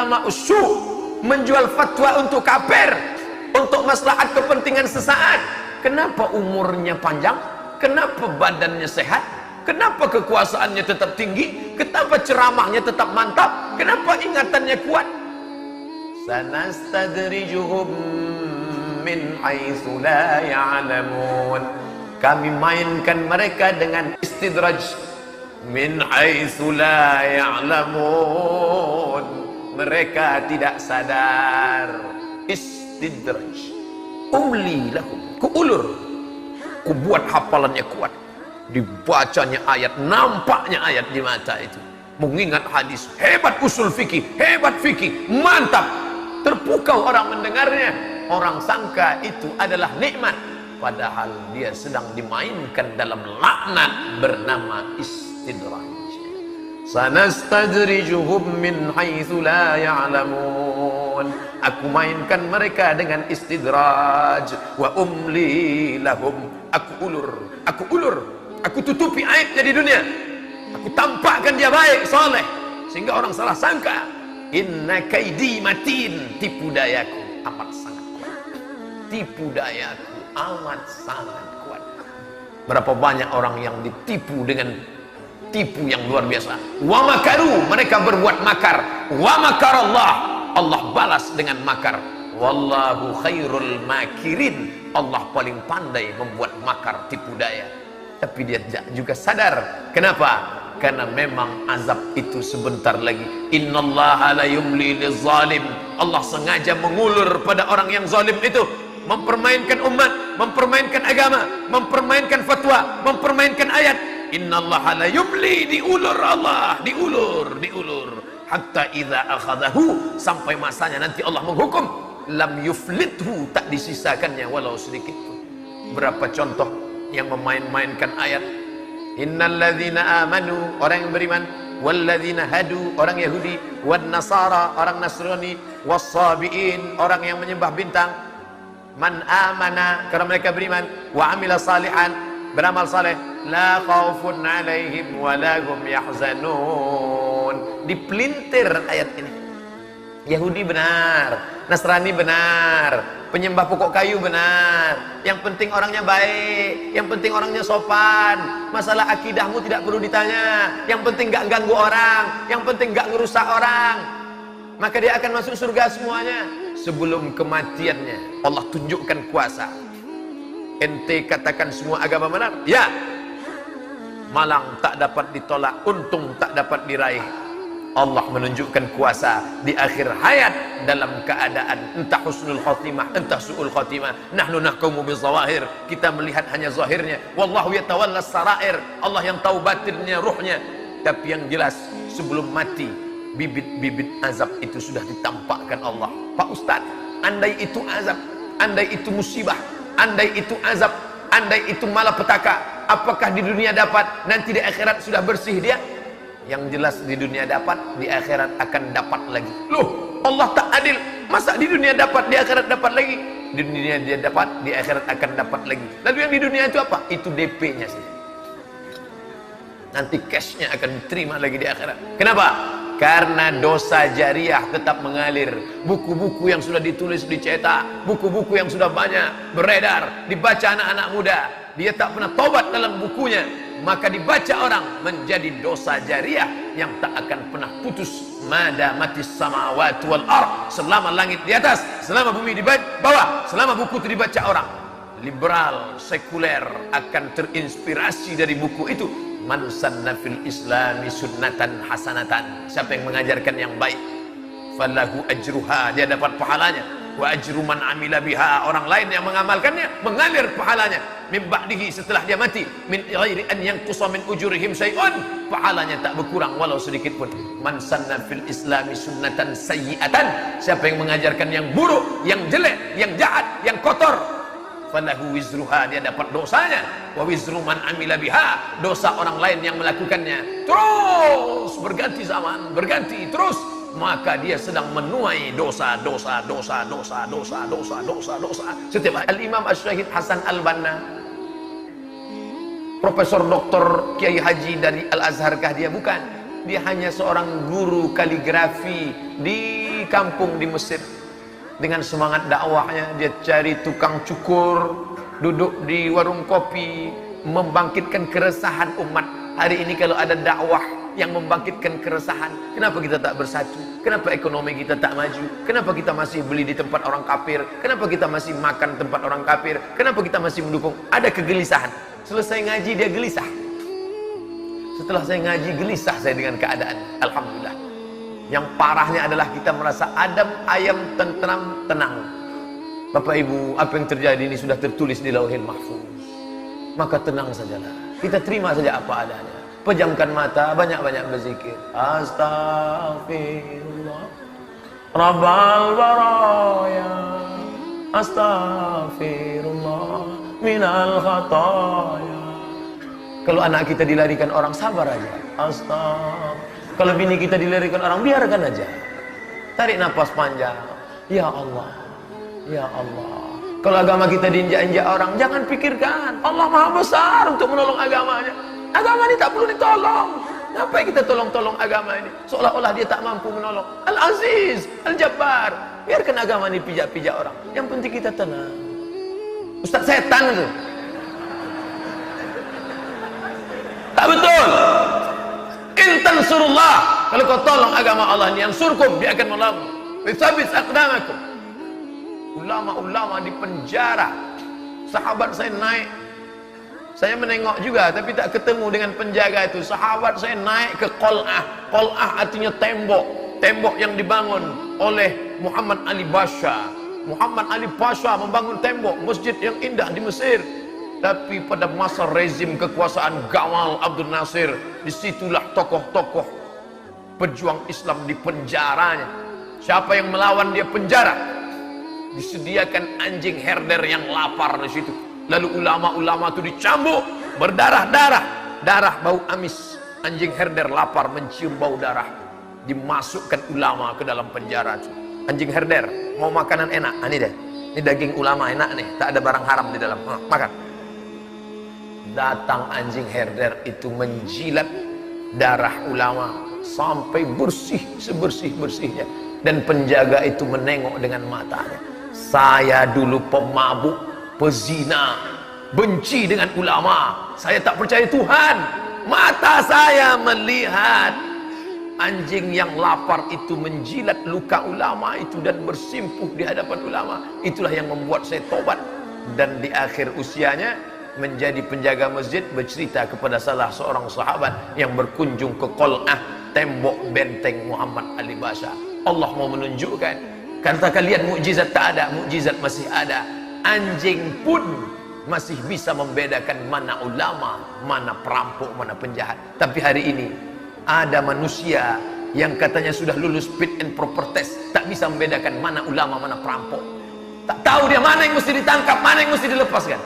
ulama usyuk, menjual fatwa untuk kafir, untuk maslahat kepentingan sesaat. Kenapa umurnya panjang? Kenapa badannya sehat? Kenapa kekuasaannya tetap tinggi? Kenapa ceramahnya tetap mantap? Kenapa ingatannya kuat? Sanastadrijuhum min haitsu la ya'lamun. Kami mainkan mereka dengan istidraj. Min haitsu la ya'lamun. Mereka tidak sadar. Istidraj. Umli lahum. Kuulur. Kubuat hafalannya kuat. Dibacanya ayat, nampaknya ayat di mata itu. Mengingat hadis, hebat usul fikih, hebat fikih, mantap. Terpukau orang mendengarnya. Orang sangka itu adalah nikmat, padahal dia sedang dimainkan dalam laknat bernama istidraj. Sanastadrijuhum min haitsu la ya'lamun. Aku mainkan mereka dengan istidraj. Wa umli lahum. Aku ulur, aku tutupi aibnya di dunia. Aku tampakkan dia baik, soleh, sehingga orang salah sangka. Inna kaidi matin. Tipu dayaku amat sangat kuat. Tipu dayaku amat sangat kuat. Berapa banyak orang yang ditipu dengan tipu yang luar biasa. Wa makaru, mereka berbuat makar. Wa makarallah, Allah balas dengan makar. Wallahu khairul makirin. Allah paling pandai membuat makar, tipu daya. Tapi dia juga sadar. Kenapa? Karena memang azab itu sebentar lagi. Innallaha la yumli lizalim. Allah sengaja mengulur pada orang yang zalim itu, mempermainkan umat, mempermainkan agama, mempermainkan fatwa, mempermainkan ayat. Innallaha la yumli, diulur Allah, diulur. Hatta idza akhadahu, sampai masanya nanti Allah menghukum, lam yuflithu, tak disisakannya walau sedikit pun. Berapa contoh yang memain-mainkan ayat. Innalladzina amanu, orang yang beriman, walladzina hadu, orang Yahudi, wan nasara, orang Nasrani, wassabiin, orang yang menyembah bintang. Man amana, karena mereka beriman, wa amila salihan, beramal saleh, la khaufun alaihim wa la hum yahzanun. Dipelintir ayat ini. Yahudi benar, Nasrani benar, penyembah pokok kayu benar, yang penting orangnya baik, yang penting orangnya sopan, masalah akidahmu tidak perlu ditanya, yang penting gak ganggu orang, yang penting gak ngerusak orang, maka dia akan masuk surga semuanya. Sebelum kematiannya Allah tunjukkan kuasa. Ente katakan semua agama benar? Ya. Malang tak dapat ditolak, untung tak dapat diraih. Allah menunjukkan kuasa di akhir hayat dalam keadaan entah husnul khotimah, entah su'ul khotimah. Nahnu nahkumu bizawahir, kita melihat hanya zahirnya. Wallahu yatawalla sarair, Allah yang tahu batinnya, ruhnya. Tapi yang jelas sebelum mati, bibit-bibit azab itu sudah ditampakkan Allah. Pak Ustadz, andai itu azab, andai itu musibah, andai itu azab, andai itu malapetaka, apakah di dunia dapat, nanti di akhirat sudah bersih dia? Yang jelas di dunia dapat, di akhirat akan dapat lagi. Loh, Allah tak adil. Masa di dunia dapat, di akhirat dapat lagi? Di dunia dia dapat, di akhirat akan dapat lagi. Lalu yang di dunia itu apa? Itu DP-nya saja. Nanti cash-nya akan diterima lagi di akhirat. Kenapa? Karena dosa jariah tetap mengalir. Buku-buku yang sudah ditulis, dicetak, buku-buku yang sudah banyak beredar, dibaca anak-anak muda, dia tak pernah tobat dalam bukunya, maka dibaca orang menjadi dosa jariah yang tak akan pernah putus. Madamatis samawati wal ard, selama langit di atas, selama bumi di bawah, selama buku itu dibaca orang. Liberal, sekuler akan terinspirasi dari buku itu. Man sanna fil islami sunnatan hasanatan, siapa yang mengajarkan yang baik, falahu ajruha, dia dapat pahalanya. Wa ajru man amila biha, orang lain yang mengamalkannya mengalir pahalanya. Min ba'dihi, setelah dia mati, min ghairi an yanqusa min ujurihim syai'un, pahalanya tak berkurang walau sedikit pun. Man sanna fil islami sunnatan sayyi'atan, siapa yang mengajarkan yang buruk, yang jelek, yang jahat, yang kotor, falahu wizruha, dia dapat dosanya. Wa wizru man amila biha, dosa orang lain yang melakukannya. Terus berganti zaman, berganti terus, maka dia sedang menuai dosa. Setiap Al-Imam Asy-Syahid Hasan Al-Banna, Profesor Doktor Kiai Haji dari Al-Azhar kah dia? Bukan. Dia hanya seorang guru kaligrafi di kampung di Mesir. Dengan semangat dakwahnya, dia cari tukang cukur, duduk di warung kopi, membangkitkan keresahan umat. Hari ini kalau ada dakwah yang membangkitkan keresahan, kenapa kita tak bersatu? Kenapa ekonomi kita tak maju? Kenapa kita masih beli di tempat orang kafir? Kenapa kita masih makan tempat orang kafir? Kenapa kita masih mendukung? Ada kegelisahan. Selesai ngaji dia gelisah. Setelah saya ngaji gelisah saya dengan keadaan. Alhamdulillah. Yang parahnya adalah kita merasa adem, ayem, tentram, tenang. Bapak Ibu, apa yang terjadi ini sudah tertulis di Lauhil Mahfuz. Maka tenang sajalah. Kita terima saja apa adanya. Pejamkan mata, banyak-banyak berzikir. Astaghfirullah Rabbal baraya, astaghfirullah minal khataya. Kalau anak kita dilarikan orang, sabar aja. Kalau bini kita dilarikan orang, biarkan aja. Tarik nafas panjang. Ya Allah, ya Allah. Kalau agama kita diinjak-injak orang, jangan pikirkan Allah Maha Besar untuk menolong agamanya. Agama ini tak perlu ditolong. Ngapain kita tolong-tolong agama ini? Seolah-olah dia tak mampu menolong. Al-Aziz, Al-Jabbar. Biarkan agama ini pijak-pijak orang. Yang penting kita tenang. Ustaz setan itu. Tak betul. Intan surullah. Kalau kau tolong agama Allah ini, yang surkum, dia akan menolong. Bisabis aqdamakum. Ulama-ulama di penjara. Sahabat saya naik. Saya menengok juga, tapi tak ketemu dengan penjaga itu. Sahabat saya naik ke Qal'ah. Qal'ah artinya tembok. Tembok yang dibangun oleh Muhammad Ali Pasha. Muhammad Ali Pasha membangun tembok masjid yang indah di Mesir. Tapi pada masa rezim kekuasaan Gamal Abdul Nasir, disitulah tokoh-tokoh pejuang Islam di penjaranya. Siapa yang melawan dia penjara. Disediakan anjing herder yang lapar di situ. Lalu ulama-ulama itu dicambuk, berdarah-darah, darah bau amis. Anjing herder lapar mencium bau darah. Dimasukkan ulama ke dalam penjara itu. Anjing herder mau makanan enak, ini deh. Ini daging ulama enak nih, tak ada barang haram di dalam. Makan. Datang anjing herder itu menjilat darah ulama sampai bersih sebersih-bersihnya. Dan penjaga itu menengok dengan matanya. Saya dulu pemabuk, pezina, benci dengan ulama. Saya tak percaya Tuhan. Mata saya melihat anjing yang lapar itu menjilat luka ulama itu dan bersimpuh di hadapan ulama. Itulah yang membuat saya tobat. Dan di akhir usianya menjadi penjaga masjid, bercerita kepada salah seorang sahabat yang berkunjung ke Qal'ah, tembok benteng Muhammad Ali Pasha. Allah mau menunjukkan, katakan lihat mukjizat tak ada, mukjizat masih ada. Anjing pun masih bisa membedakan mana ulama, mana perampok, mana penjahat. Tapi hari ini ada manusia yang katanya sudah lulus fit and proper test, tak bisa membedakan mana ulama, mana perampok. Tak tahu dia mana yang mesti ditangkap, mana yang mesti dilepaskan.